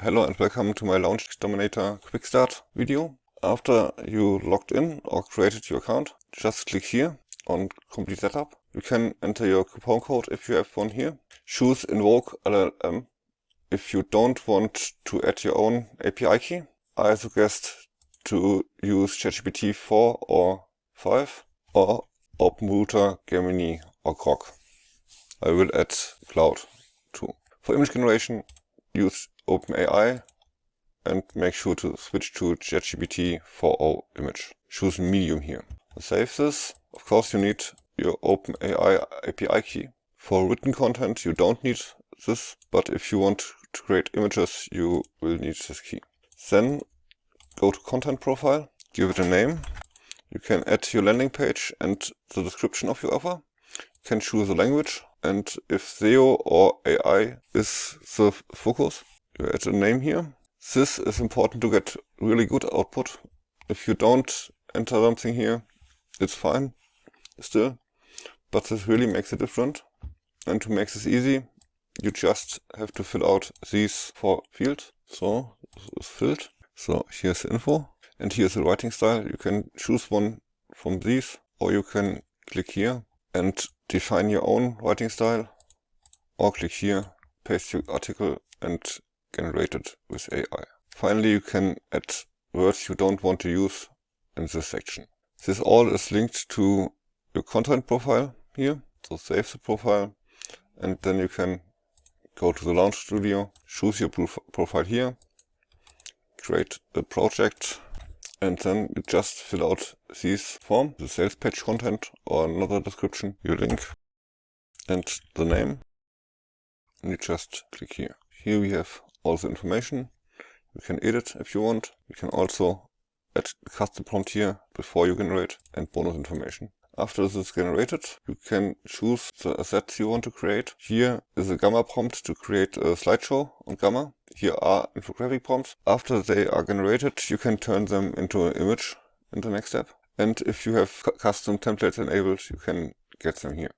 Hello and welcome to my LaunchJack Dominator quick start video. After you logged in or created your account, just click here on complete setup. You can enter your coupon code if you have one here. Choose invoke LLM if you don't want to add your own API key. I suggest to use ChatGPT 4 or 5 or OpenRouter, Gemini or Grok. I will add Claude too. For image generation, use OpenAI and make sure to switch to ChatGPT 4o image. Choose medium here. Save this. Of course you need your OpenAI API key. For written content you don't need this, but if you want to create images you will need this key. Then go to content profile, give it a name. You can add your landing page and the description of your offer. You can choose a language, and if SEO or AI is the focus, you add a name here. This is important to get really good output. If you don't enter something here, it's fine still, but this really makes a difference. And to make this easy, you just have to fill out these 4 fields. So this is filled. So here's the info, and here's the writing style. You can choose one from these, or you can click here and define your own writing style, or click here, paste your article and generate it with AI. Finally, you can add words you don't want to use in this section. This all is linked to your content profile here. So save the profile, and then you can go to the Launch Studio, choose your profile here, create a project, and then you just fill out these form, the sales page content or another description, your link and the name, and you just click here. Here we have all the information. You can edit if you want. You can also add a custom prompt here before you generate, and bonus information. After this is generated, you can choose the assets you want to create. Here is a Gamma prompt to create a slideshow on Gamma. Here are infographic prompts. After they are generated, you can turn them into an image in the next step. And if you have custom templates enabled, you can get them here.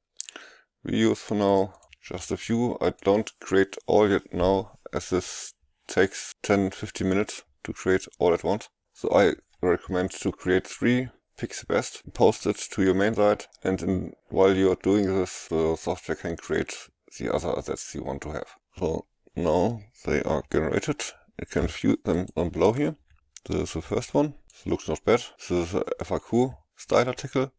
We use for now just a few. I don't create all yet now, as this takes 10-15 minutes to create all at once. So I recommend to create 3. Pick the best, post it to your main site, and while you're doing this, the software can create the other assets you want to have. So now they are generated. You can view them down below here. This is the first one. This looks not bad. This is a FAQ style article.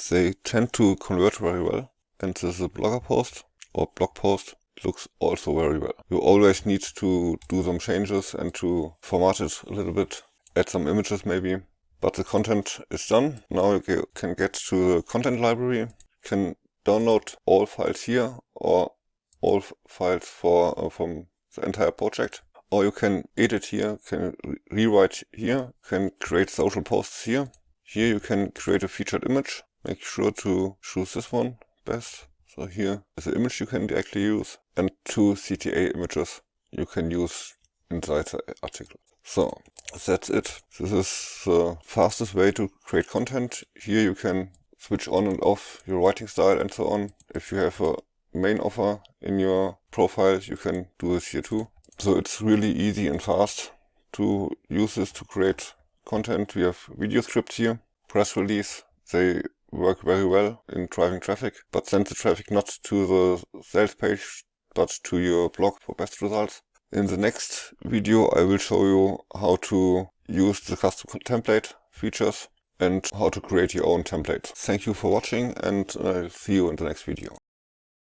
They tend to convert very well. And this is a blogger post or blog post. It looks also very well. You always need to do some changes and to format it a little bit, add some images maybe. But the content is done. Now you can get to the content library. You can download all files here or all files from the entire project. Or you can edit here, can rewrite here, can create social posts here. Here you can create a featured image. Make sure to choose this one best. So here is the image you can directly use, and 2 CTA images you can use inside the article. So that's it. This is the fastest way to create content. Here you can switch on and off your writing style and so on. If you have a main offer in your profile, you can do this here too. So it's really easy and fast to use this to create content. We have video scripts here, press release. They work very well in driving traffic, but send the traffic not to the sales page, but to your blog for best results. In the next video I will show you how to use the custom template features and how to create your own template. Thank you for watching, and I'll see you in the next video.